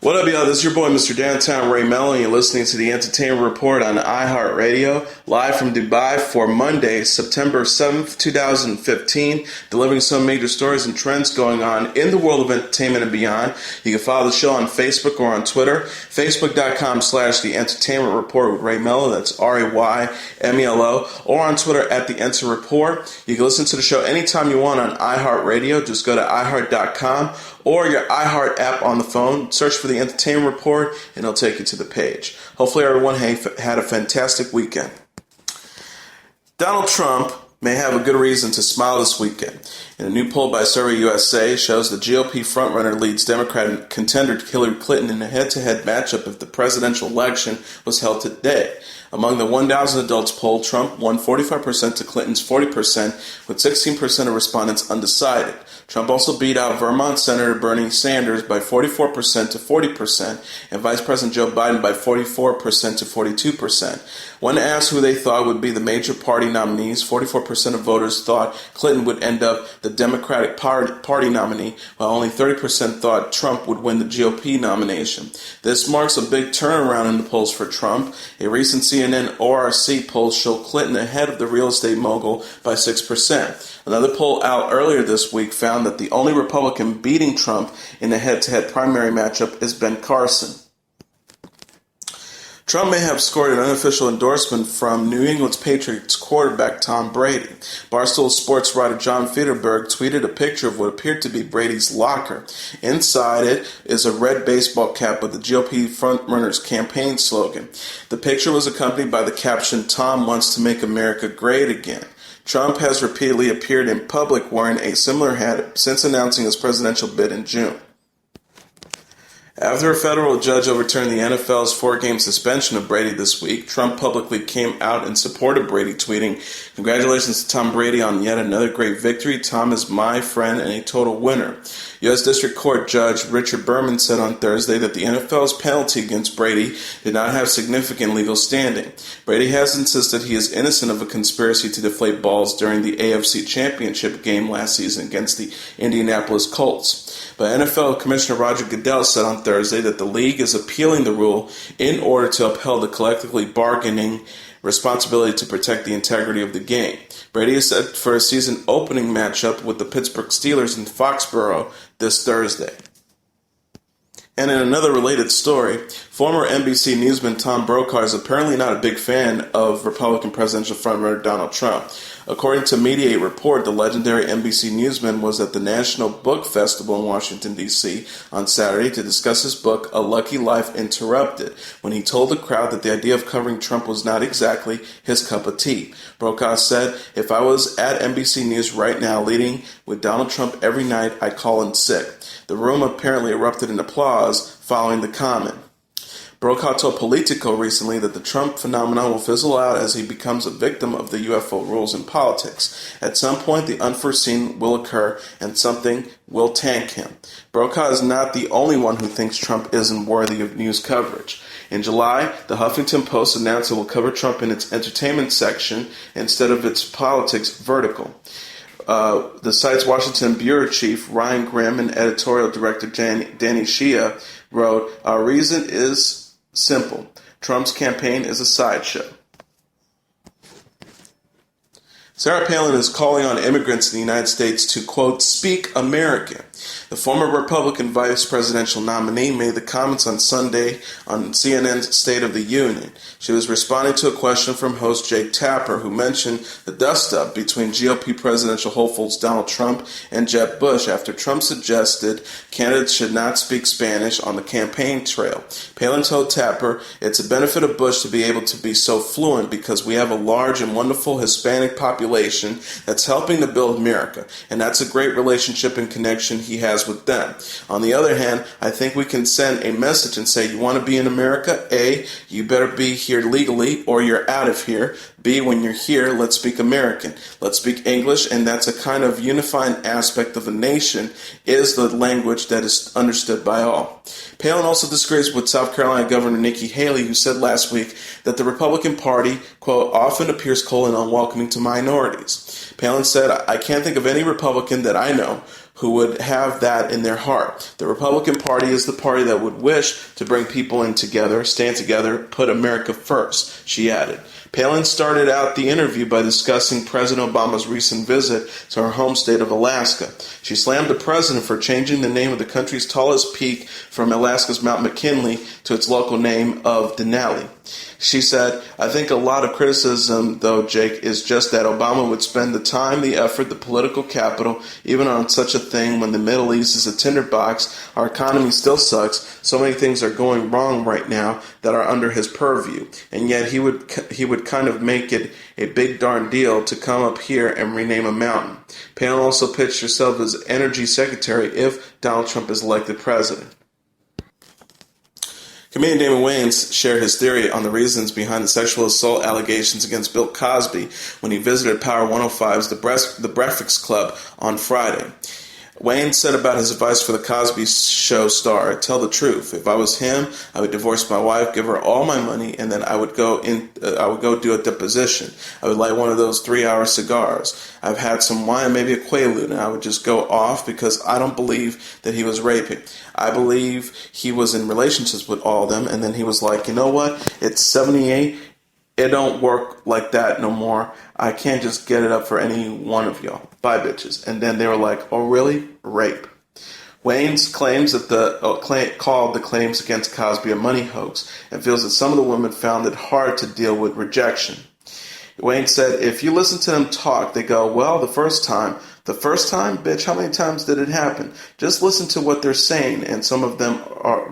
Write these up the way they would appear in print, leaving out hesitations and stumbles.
What up, y'all? This is your boy, Mr. Downtown Ray Mello, and you're listening to the Entertainment Report on iHeartRadio, live from Dubai for Monday, September 7th, 2015, delivering some major stories and trends going on in the world of entertainment and beyond. You can follow the show on Facebook or on Twitter, facebook.com/The Entertainment Report with Ray Mello, that's RAYMELO, or on Twitter at The Enter Report. You can listen to the show anytime you want on iHeartRadio. Just go to iHeart.com or your iHeart app on the phone, search for the Entertainment Report, and it'll take you to the page. Hopefully everyone had a fantastic weekend. Donald Trump may have a good reason to smile this weekend. In a new poll by Survey USA shows the GOP frontrunner leads Democratic contender Hillary Clinton in a head-to-head matchup if the presidential election was held today. Among the 1,000 adults polled, Trump won 45% to Clinton's 40%, with 16% of respondents undecided. Trump also beat out Vermont Senator Bernie Sanders by 44% to 40%, and Vice President Joe Biden by 44% to 42%. When asked who they thought would be the major party nominees, 44% of voters thought Clinton would end up the Democratic Party nominee, while only 30% thought Trump would win the GOP nomination. This marks a big turnaround in the polls for Trump. A recent CNN ORC poll showed Clinton ahead of the real estate mogul by 6%. Another poll out earlier this week found that the only Republican beating Trump in a head-to-head primary matchup is Ben Carson. Trump may have scored an unofficial endorsement from New England's Patriots quarterback Tom Brady. Barstool sports writer John Federberg tweeted a picture of what appeared to be Brady's locker. Inside it is a red baseball cap with the GOP frontrunner's campaign slogan. The picture was accompanied by the caption, "Tom wants to make America great again." Trump has repeatedly appeared in public wearing a similar hat since announcing his presidential bid in June. After a federal judge overturned the NFL's 4-game suspension of Brady this week, Trump publicly came out and supported Brady, tweeting, "Congratulations to Tom Brady on yet another great victory. Tom is my friend and a total winner." U.S. District Court Judge Richard Berman said on Thursday that the NFL's penalty against Brady did not have significant legal standing. Brady has insisted he is innocent of a conspiracy to deflate balls during the AFC Championship game last season against the Indianapolis Colts. But NFL Commissioner Roger Goodell said on Thursday that the league is appealing the rule in order to uphold the collectively bargaining responsibility to protect the integrity of the game. Brady is set for a season opening matchup with the Pittsburgh Steelers in Foxborough this Thursday. And in another related story, former NBC newsman Tom Brokaw is apparently not a big fan of Republican presidential frontrunner Donald Trump. According to Mediate Report, the legendary NBC newsman was at the National Book Festival in Washington, D.C. on Saturday to discuss his book, A Lucky Life Interrupted, when he told the crowd that the idea of covering Trump was not exactly his cup of tea. Brokaw said, "If I was at NBC News right now leading with Donald Trump every night, I'd call in sick." The room apparently erupted in applause following the comment. Brokaw told Politico recently that the Trump phenomenon will fizzle out as he becomes a victim of the UFO rules in politics. At some point, the unforeseen will occur and something will tank him. Brokaw is not the only one who thinks Trump isn't worthy of news coverage. In July, the Huffington Post announced it will cover Trump in its entertainment section instead of its politics vertical. The site's Washington bureau chief, Ryan Grimm, and editorial director Danny Shea wrote, "Our reason is simple. Trump's campaign is a sideshow." Sarah Palin is calling on immigrants in the United States to, quote, "speak American." The former Republican vice presidential nominee made the comments on Sunday on CNN's State of the Union. She was responding to a question from host Jake Tapper, who mentioned the dust-up between GOP presidential hopefuls Donald Trump and Jeb Bush after Trump suggested candidates should not speak Spanish on the campaign trail. Palin told Tapper, "It's a benefit of Bush to be able to be so fluent because we have a large and wonderful Hispanic population that's helping to build America, and that's a great relationship and connection he has with them. On the other hand, I think we can send a message and say, you want to be in America? A, you better be here legally or you're out of here. B, when you're here, let's speak American. Let's speak English, and that's a kind of unifying aspect of a nation, is the language that is understood by all." Palin also disagrees with South Carolina Governor Nikki Haley, who said last week that the Republican Party, quote, "often appears cold and unwelcoming to minorities." Palin said, "I can't think of any Republican that I know who would have that in their heart. The Republican Party is the party that would wish to bring people in together, stand together, put America first, she added. Palin started out the interview by discussing President Obama's recent visit to her home state of Alaska. She slammed the president for changing the name of the country's tallest peak from Alaska's Mount McKinley to its local name of Denali. She said, "I think a lot of criticism, though, Jake, is just that Obama would spend the time, the effort, the political capital, even on such a thing when the Middle East is a tinderbox, our economy still sucks, so many things are going wrong right now that are under his purview, and yet he would kind of make it a big darn deal to come up here and rename a mountain." Palin also pitched herself as energy secretary if Donald Trump is elected president. Comedian Damon Wayans shared his theory on the reasons behind the sexual assault allegations against Bill Cosby when he visited Power 105's The Breakfast Club on Friday. Wayne said about his advice for the Cosby Show star, "Tell the truth. If I was him, I would divorce my wife, give her all my money, and then I would go do a deposition. I would light one of those 3-hour cigars. I've had some wine, maybe a Quaalude, and I would just go off because I don't believe that he was raping. I believe he was in relationships with all of them, and then he was like, you know what? It's 78. It don't work like that no more. I can't just get it up for any one of y'all. Bye, bitches." And then they were like, "Oh, really? Rape." Wayans claims that called the claims against Cosby a money hoax and feels that some of the women found it hard to deal with rejection. Wayne said, "If you listen to them talk, they go, well, the first time? Bitch, how many times did it happen? Just listen to what they're saying, and some of them are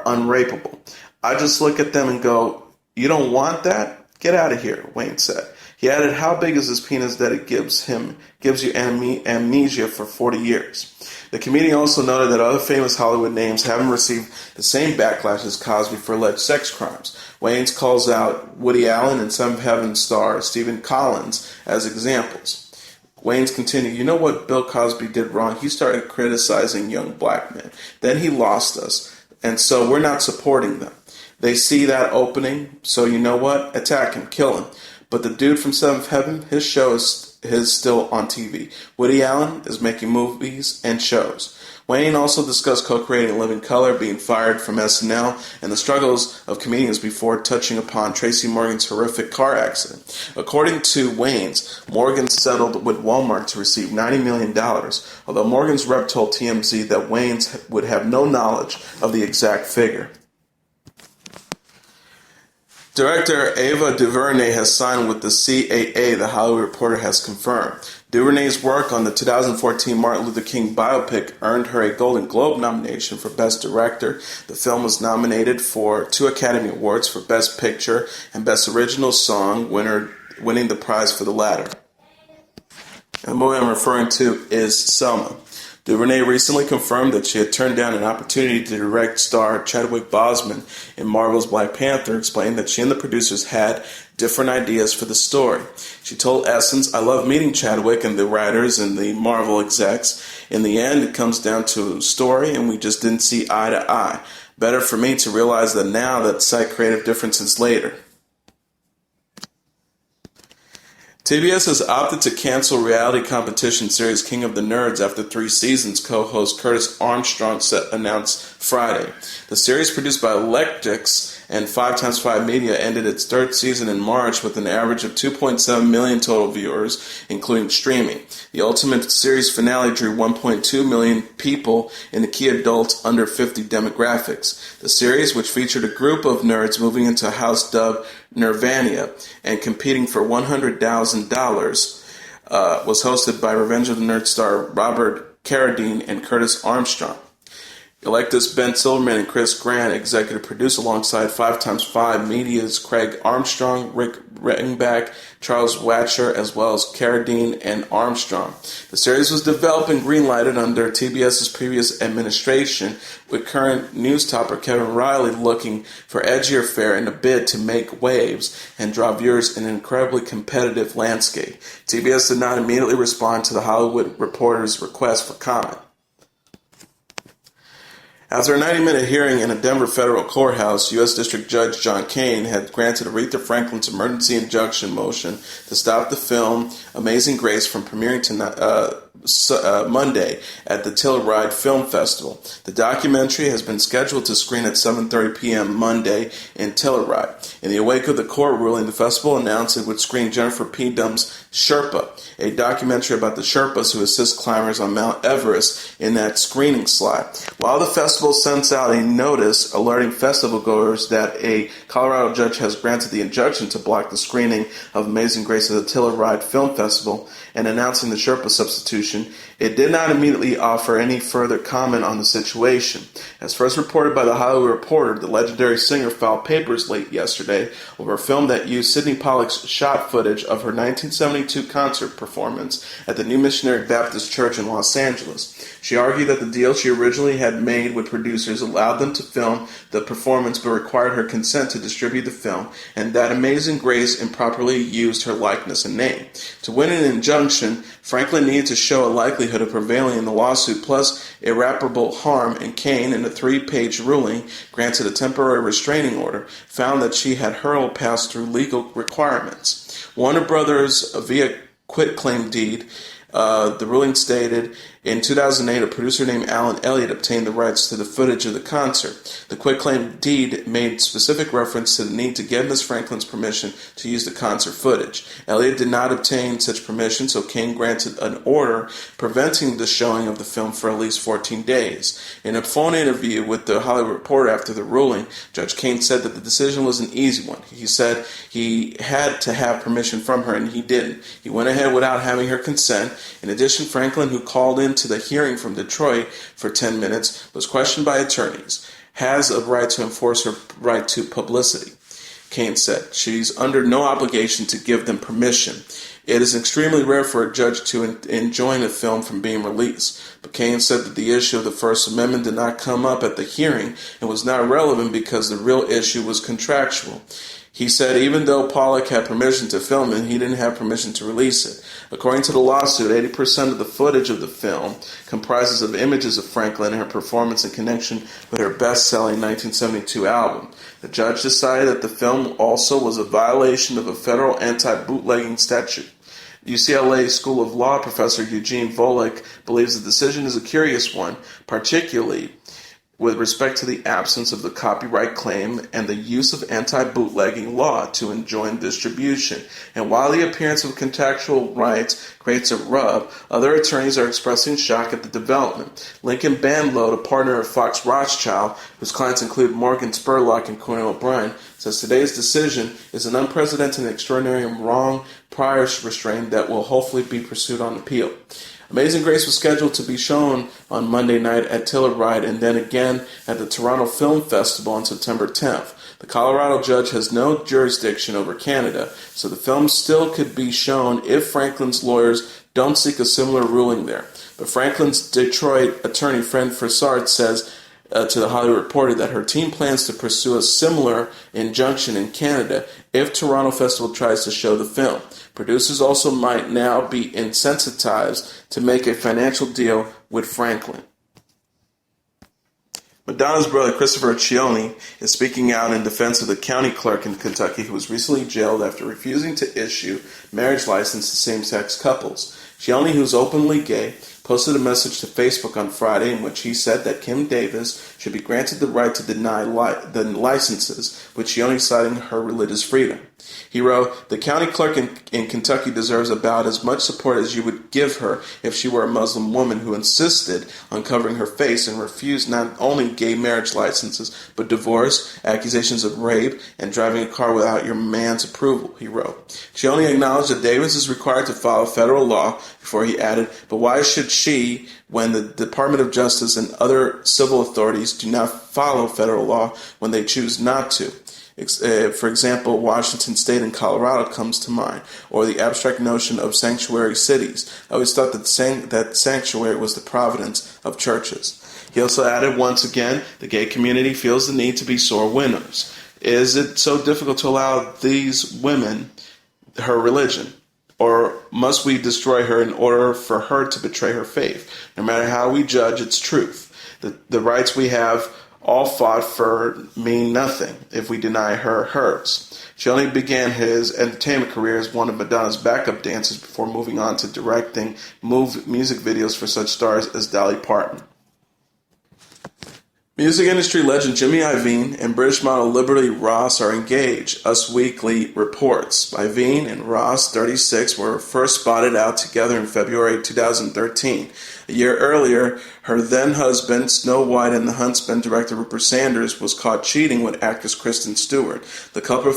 unrapeable. I just look at them and go, you don't want that? Get out of here," Wayne said. He added, "How big is his penis that it gives you amnesia for 40 years? The comedian also noted that other famous Hollywood names haven't received the same backlash as Cosby for alleged sex crimes. Wayans calls out Woody Allen and Seventh Heaven star Stephen Collins as examples. Wayans continued, "You know what Bill Cosby did wrong? He started criticizing young black men. Then he lost us, and so we're not supporting them. They see that opening, so you know what? Attack him, kill him. But the dude from Seventh Heaven, his show is still on TV. Woody Allen is making movies and shows." Wayne also discussed co-creating Living Color, being fired from SNL, and the struggles of comedians before touching upon Tracy Morgan's horrific car accident. According to Wayans, Morgan settled with Walmart to receive $90 million, although Morgan's rep told TMZ that Wayans would have no knowledge of the exact figure. Director Ava DuVernay has signed with the CAA, the Hollywood Reporter has confirmed. DuVernay's work on the 2014 Martin Luther King biopic earned her a Golden Globe nomination for Best Director. The film was nominated for 2 Academy Awards for Best Picture and Best Original Song, winning the prize for the latter. And the movie I'm referring to is Selma. DuVernay recently confirmed that she had turned down an opportunity to direct star Chadwick Boseman in Marvel's Black Panther, explaining that she and the producers had different ideas for the story. She told Essence, "I love meeting Chadwick and the writers and the Marvel execs. In the end, it comes down to a story, and we just didn't see eye to eye. Better for me to realize that now than cite creative differences later." TBS has opted to cancel reality competition series King of the Nerds after 3 seasons, co-host Curtis Armstrong announced Friday. The series, produced by Electrics and 5x5 Media, ended its 3rd season in March with an average of 2.7 million total viewers, including streaming. The ultimate series finale drew 1.2 million people in the key adults under 50 demographics. The series, which featured a group of nerds moving into a house dubbed Nirvania and competing for $100,000, was hosted by Revenge of the Nerds star Robert Carradine and Curtis Armstrong. Electus Ben Silverman and Chris Grant executive produced alongside 5x5 Media's Craig Armstrong, Rick Ringback, Charles Watcher, as well as Carradine and Armstrong. The series was developed and greenlighted under TBS's previous administration, with current news topper Kevin Riley looking for edgier fare in a bid to make waves and draw viewers in an incredibly competitive landscape. TBS did not immediately respond to the Hollywood Reporter's request for comment. After a 90-minute hearing in a Denver federal courthouse, U.S. District Judge John Kane had granted Aretha Franklin's emergency injunction motion to stop the film Amazing Grace from premiering Monday at the Telluride Film Festival. The documentary has been scheduled to screen at 7:30 p.m. Monday in Telluride. In the wake of the court ruling, the festival announced it would screen Jennifer P. Dumb's Sherpa, a documentary about the Sherpas who assist climbers on Mount Everest, in that screening slot. While the festival sends out a notice alerting festival goers that a Colorado judge has granted the injunction to block the screening of Amazing Grace at the Telluride Film Festival and announcing the Sherpa substitution, it did not immediately offer any further comment on the situation. As first reported by The Hollywood Reporter, the legendary singer filed papers late yesterday over a film that used Sidney Pollack's shot footage of her 1972 concert performance at the New Missionary Baptist Church in Los Angeles. She argued that the deal she originally had made with producers allowed them to film the performance but required her consent to distribute the film, and that Amazing Grace improperly used her likeness and name. To win an injunction, Franklin needed to show a likelihood of prevailing in the lawsuit plus irreparable harm, and Kane, in a 3-page ruling, granted a temporary restraining order, found that she had hurdled past through legal requirements. Warner Brothers, via quitclaim deed, the ruling stated, in 2008, a producer named Alan Elliott obtained the rights to the footage of the concert. The quitclaim deed made specific reference to the need to get Ms. Franklin's permission to use the concert footage. Elliott did not obtain such permission, so Kane granted an order preventing the showing of the film for at least 14 days. In a phone interview with The Hollywood Reporter after the ruling, Judge Kane said that the decision was an easy one. He said he had to have permission from her, and he didn't. He went ahead without having her consent. In addition, Franklin, who called in to the hearing from Detroit for 10 minutes, was questioned by attorneys, has a right to enforce her right to publicity. Kane said she's under no obligation to give them permission. It is extremely rare for a judge to enjoin a film from being released. But Kane said that the issue of the First Amendment did not come up at the hearing and was not relevant because the real issue was contractual. He said even though Pollack had permission to film it, he didn't have permission to release it. According to the lawsuit, 80% of the footage of the film comprises of images of Franklin and her performance in connection with her best-selling 1972 album. The judge decided that the film also was a violation of a federal anti-bootlegging statute. UCLA School of Law professor Eugene Volek believes the decision is a curious one, particularly with respect to the absence of the copyright claim and the use of anti-bootlegging law to enjoin distribution. And while the appearance of contractual rights creates a rub, other attorneys are expressing shock at the development. Lincoln Bandlow, a partner of Fox Rothschild, whose clients include Morgan Spurlock and Conan O'Brien, says today's decision is an unprecedented and extraordinary and wrong prior restraint that will hopefully be pursued on appeal. Amazing Grace was scheduled to be shown on Monday night at Telluride and then again at the Toronto Film Festival on September 10th. The Colorado judge has no jurisdiction over Canada, so the film still could be shown if Franklin's lawyers don't seek a similar ruling there. But Franklin's Detroit attorney Fred Frossard says to The Hollywood Reporter that her team plans to pursue a similar injunction in Canada if Toronto Festival tries to show the film. Producers also might now be incentivized to make a financial deal with Franklin. Madonna's brother, Christopher Cioni, is speaking out in defense of the county clerk in Kentucky who was recently jailed after refusing to issue marriage license to same-sex couples. Cioni, who's openly gay, posted a message to Facebook on Friday in which he said that Kim Davis should be granted the right to deny the licenses, with Cioni citing her religious freedom. He wrote, "The county clerk in Kentucky deserves about as much support as you would give her if she were a Muslim woman who insisted on covering her face and refused not only gay marriage licenses, but divorce, accusations of rape, and driving a car without your man's approval," he wrote. Cioni acknowledged that Davis is required to follow federal law before he added, "But why should she, when the Department of Justice and other civil authorities do not follow federal law when they choose not to? For example, Washington State and Colorado comes to mind, or the abstract notion of sanctuary cities. I always thought that sanctuary was the providence of churches." He also added, once again, the gay community feels the need to be sore winners. Is it so difficult to allow these women her religion? Or must we destroy her in order for her to betray her faith? No matter how we judge its truth, the rights we have all fought for me nothing if we deny her hers. She only began his entertainment career as one of Madonna's backup dancers before moving on to directing music videos for such stars as Dolly Parton. Music industry legend Jimmy Iovine and British model Liberty Ross are engaged, Us Weekly reports. Iovine and Ross, 36, were first spotted out together in February 2013. A year earlier, her then-husband, Snow White and the Huntsman director Rupert Sanders, was caught cheating with actress Kristen Stewart. The couple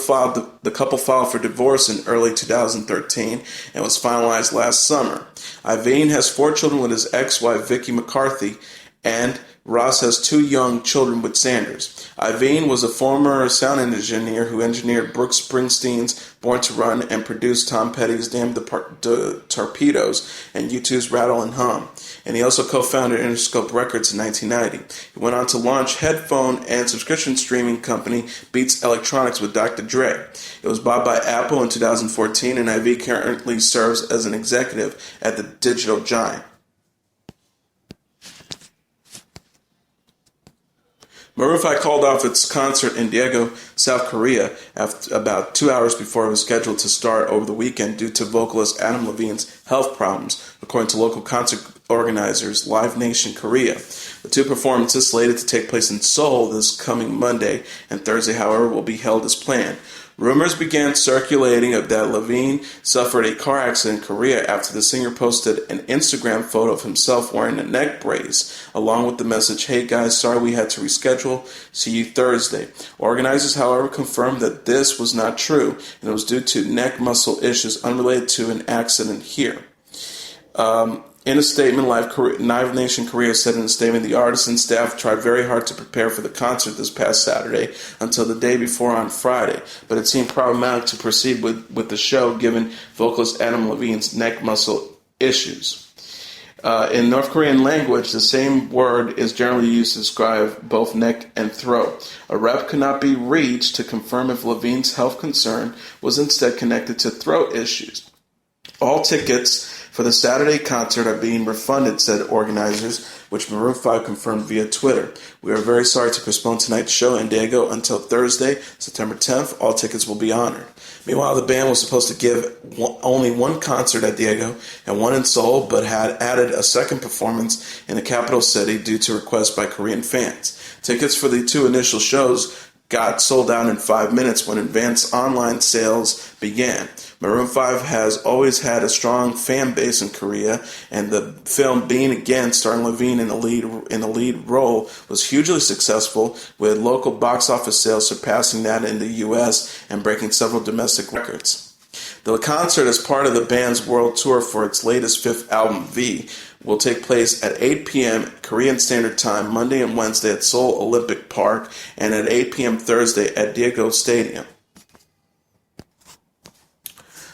filed for divorce in early 2013 and was finalized last summer. Iovine has 4 children with his ex-wife Vicky McCarthy, and Ross has 2 young children with Sanders. Iovine was a former sound engineer who engineered Brooks Springsteen's Born to Run and produced Tom Petty's Damn the Torpedoes and U2's Rattle and Hum. And he also co-founded Interscope Records in 1990. He went on to launch headphone and subscription streaming company Beats Electronics with Dr. Dre. It was bought by Apple in 2014, and Iovine currently serves as an executive at the digital giant. Maroon 5 called off its concert in Daegu, South Korea, about 2 hours before it was scheduled to start over the weekend due to vocalist Adam Levine's health problems, according to local concert organizers Live Nation Korea. The 2 performances, slated to take place in Seoul this coming Monday and Thursday, however, will be held as planned. Rumors began circulating that Levine suffered a car accident in Korea after the singer posted an Instagram photo of himself wearing a neck brace, along with the message, "Hey guys, sorry we had to reschedule. See you Thursday." Organizers, however, confirmed that this was not true, and it was due to neck muscle issues unrelated to an accident here. In a statement, Live Nation Korea said in a statement, the artist and staff tried very hard to prepare for the concert this past Saturday until the day before on Friday, but it seemed problematic to proceed with the show given vocalist Adam Levine's neck muscle issues. In North Korean language, the same word is generally used to describe both neck and throat. A rep could not be reached to confirm if Levine's health concern was instead connected to throat issues. All tickets for the Saturday concert are being refunded, said organizers, which Maroon 5 confirmed via Twitter. "We are very sorry to postpone tonight's show in Daegu until Thursday, September 10th. All tickets will be honored." Meanwhile, the band was supposed to give only 1 concert at Daegu and 1 in Seoul, but had added a second performance in the capital city due to requests by Korean fans. Tickets for the 2 initial shows got sold out in 5 minutes when advanced online sales began. Maroon 5 has always had a strong fan base in Korea, and the film Being Again, starring Levine in the lead role, was hugely successful, with local box office sales surpassing that in the U.S. and breaking several domestic records. The concert, as part of the band's world tour for its latest 5th album, V, will take place at 8 p.m. Korean Standard Time Monday and Wednesday at Seoul Olympic Park and at 8 p.m. Thursday at Daegu Stadium.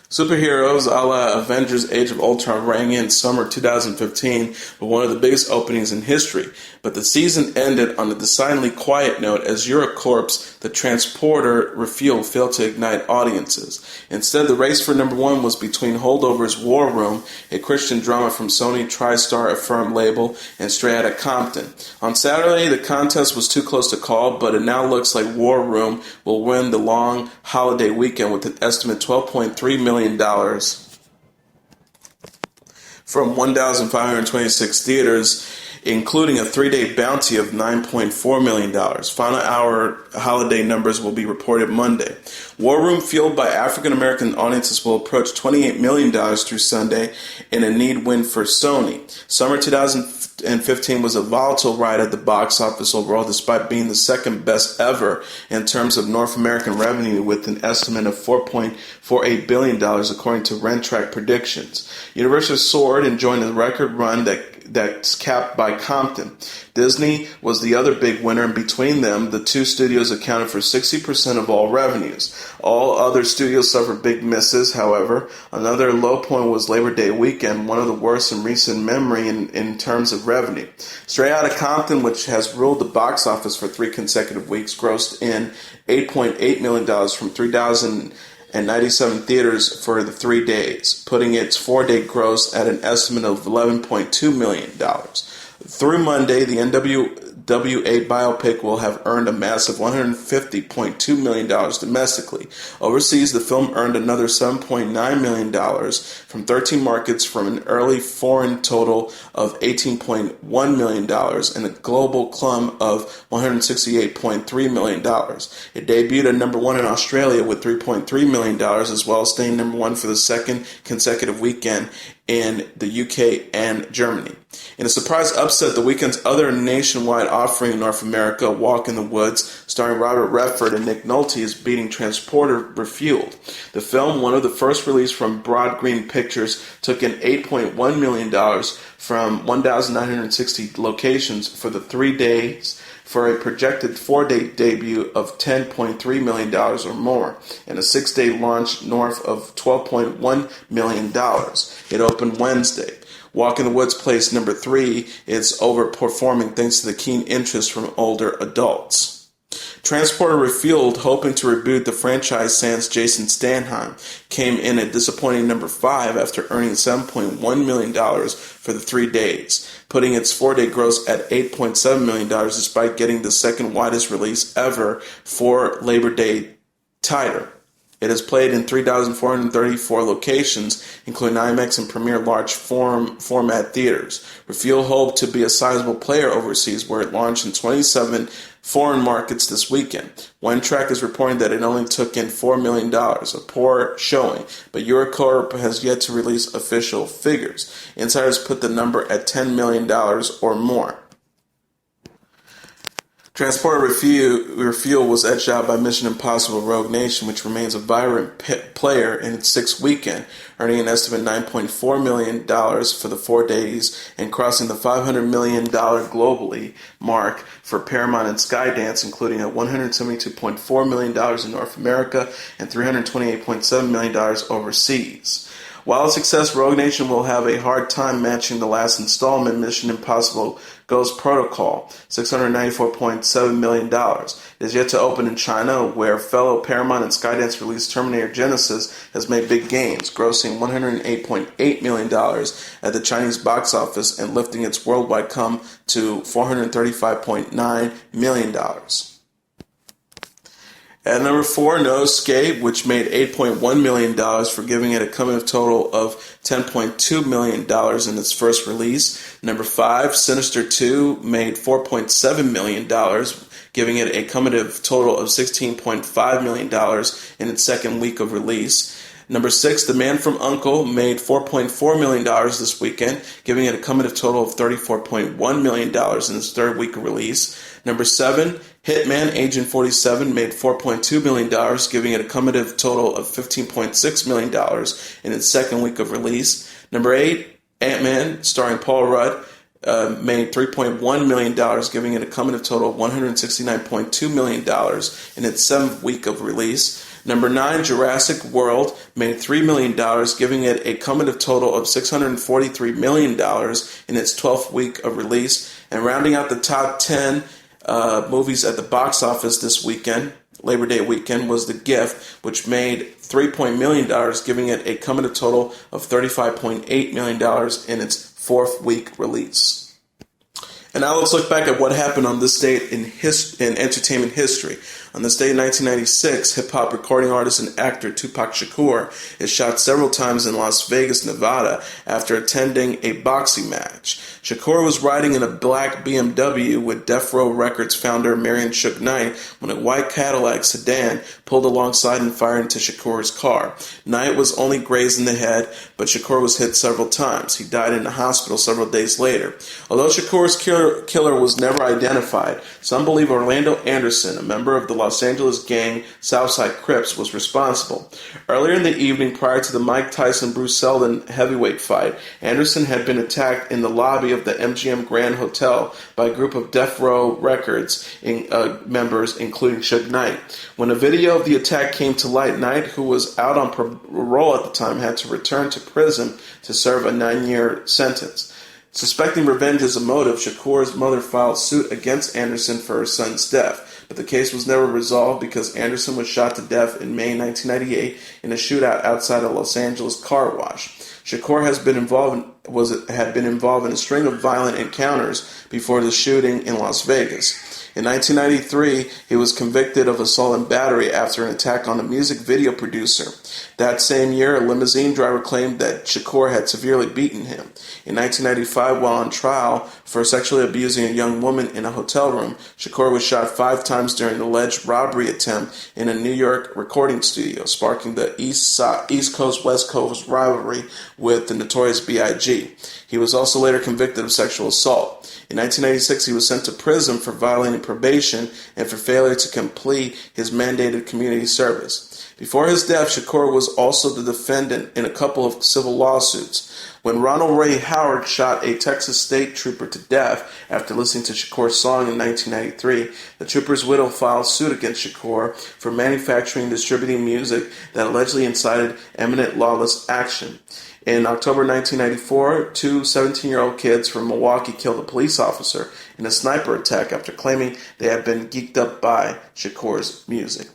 Superheroes a la Avengers Age of Ultron rang in summer 2015 with one of the biggest openings in history, but the season ended on a decidedly quiet note as Eurocorp's The Transporter refuel failed to ignite audiences. Instead, the race for number 1 was between Holdovers War Room, a Christian drama from Sony TriStar Affirmed label, and Straight Outta Compton. On Saturday, the contest was too close to call, but it now looks like War Room will win the long holiday weekend with an estimate $12.3 million from 1,526 theaters, including a 3-day bounty of $9.4 million. Final hour holiday numbers will be reported Monday. War Room, fueled by African-American audiences, will approach $28 million through Sunday in a need win for Sony. Summer 2015 was a volatile ride at the box office overall, despite being the second best ever in terms of North American revenue, with an estimate of $4.48 billion, according to Rentrack predictions. Universal soared and joined the record run that's capped by Compton. Disney was the other big winner, and between them, the 2 studios accounted for 60% of all revenues. All other studios suffered big misses, however. Another low point was Labor Day weekend, one of the worst in recent memory in terms of revenue. Straight Outta Compton, which has ruled the box office for 3 consecutive weeks, grossed in $8.8 million from 3,097 theaters for the 3 days, putting its 4-day gross at an estimate of $11.2 million. Through Monday, the WA biopic will have earned a massive $150.2 million domestically. Overseas, the film earned another $7.9 million from 13 markets from an early foreign total of $18.1 million and a global clum of $168.3 million. It debuted at number one in Australia with $3.3 million, as well as staying number one for the second consecutive weekend in the UK and Germany. In a surprise upset, the weekend's other nationwide offering in North America, Walk in the Woods, starring Robert Redford and Nick Nolte, is beating Transporter Refueled. The film, one of the first released from Broad Green Pictures, took in $8.1 million from 1,960 locations for the 3 days, for a projected 4-day debut of $10.3 million or more, and a 6-day launch north of $12.1 million. It opened Wednesday. Walk in the Woods placed number 3. It's overperforming thanks to the keen interest from older adults. Transporter Refueled, hoping to reboot the franchise sans Jason Statham, came in at disappointing number 5 after earning $7.1 million for the 3 days, putting its 4-day gross at $8.7 million despite getting the second widest release ever for Labor Day tighter. It has played in 3,434 locations, including IMAX and Premiere large format theaters. Refuel hoped to be a sizable player overseas, where it launched in 27 foreign markets this weekend. One track is reporting that it only took in $4 million, a poor showing, but Eurocorp has yet to release official figures. Insiders put the number at $10 million or more. Transporter Refuel was edged out by Mission Impossible Rogue Nation, which remains a vibrant player in its 6th weekend, earning an estimated $9.4 million for the 4 days and crossing the $500 million globally mark for Paramount and Skydance, including at $172.4 million in North America and $328.7 million overseas. While a success, Rogue Nation will have a hard time matching the last installment, Mission Impossible Ghost Protocol, $694.7 million. It is yet to open in China, where fellow Paramount and Skydance release Terminator Genisys has made big gains, grossing $108.8 million at the Chinese box office and lifting its worldwide come to $435.9 million. At number 4, No Escape, which made $8.1 million for giving it a cumulative total of $10.2 million in its first release. Number 5, Sinister 2 made $4.7 million, giving it a cumulative total of $16.5 million in its second week of release. Number 6, The Man from U.N.C.L.E. made $4.4 million this weekend, giving it a cumulative total of $34.1 million in its third week of release. Number 7, Hitman Agent 47 made $4.2 million, giving it a cumulative total of $15.6 million in its second week of release. Number 8, Ant-Man, starring Paul Rudd, made $3.1 million, giving it a cumulative total of $169.2 million in its seventh week of release. Number 9, Jurassic World, made $3 million, giving it a cumulative total of $643 million in its 12th week of release. And rounding out the top 10 movies at the box office this weekend, Labor Day weekend, was The Gift, which made $3 million, giving it a cumulative total of $35.8 million in its 4th week release. And now let's look back at what happened on this date in entertainment history. On this day in 1996, hip-hop recording artist and actor Tupac Shakur is shot several times in Las Vegas, Nevada, after attending a boxing match. Shakur was riding in a black BMW with Death Row Records founder Marion Suge Knight when a white Cadillac sedan pulled alongside and fired into Shakur's car. Knight was only grazed in the head, but Shakur was hit several times. He died in the hospital several days later. Although Shakur's killer was never identified, some believe Orlando Anderson, a member of the Los Angeles gang Southside Crips, was responsible. Earlier in the evening, prior to the Mike Tyson-Bruce Seldon heavyweight fight, Anderson had been attacked in the lobby of the MGM Grand Hotel by a group of Death Row Records members, including Suge Knight. When a video of the attack came to light, Knight, who was out on parole at the time, had to return to prison to serve a 9-year sentence. Suspecting revenge as a motive, Shakur's mother filed suit against Anderson for her son's death. But the case was never resolved because Anderson was shot to death in May 1998 in a shootout outside a Los Angeles car wash. Shakur has been involved had been involved in a string of violent encounters before the shooting in Las Vegas. In 1993, he was convicted of assault and battery after an attack on a music video producer. That same year, a limousine driver claimed that Shakur had severely beaten him. In 1995, while on trial for sexually abusing a young woman in a hotel room, Shakur was shot 5 times during an alleged robbery attempt in a New York recording studio, sparking the East Coast-West Coast rivalry with the Notorious B.I.G. He was also later convicted of sexual assault. In 1996, he was sent to prison for violating probation and for failure to complete his mandated community service. Before his death, Shakur was also the defendant in a couple of civil lawsuits. When Ronald Ray Howard shot a Texas state trooper to death after listening to Shakur's song in 1993, the trooper's widow filed suit against Shakur for manufacturing and distributing music that allegedly incited imminent lawless action. In October 1994, 2 17-year-old kids from Milwaukee killed a police officer in a sniper attack after claiming they had been geeked up by Shakur's music.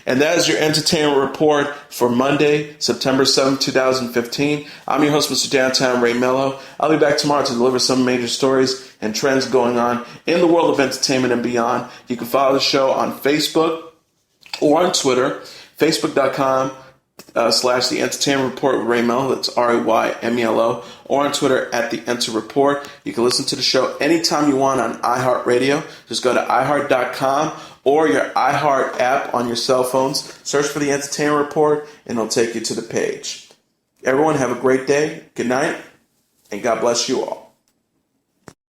And that is your entertainment report for Monday, September 7th, 2015. I'm your host, Mr. Downtown Ray Mello. I'll be back tomorrow to deliver some major stories and trends going on in the world of entertainment and beyond. You can follow the show on Facebook or on Twitter, facebook.com /The Entertainment Report with Ray Mello. That's RAYMELO. Or on Twitter at The Enter Report. You can listen to the show anytime you want on iHeartRadio. Just go to iHeart.com or your iHeart app on your cell phones. Search for The Entertainment Report and it'll take you to the page. Everyone have a great day. Good night. And God bless you all.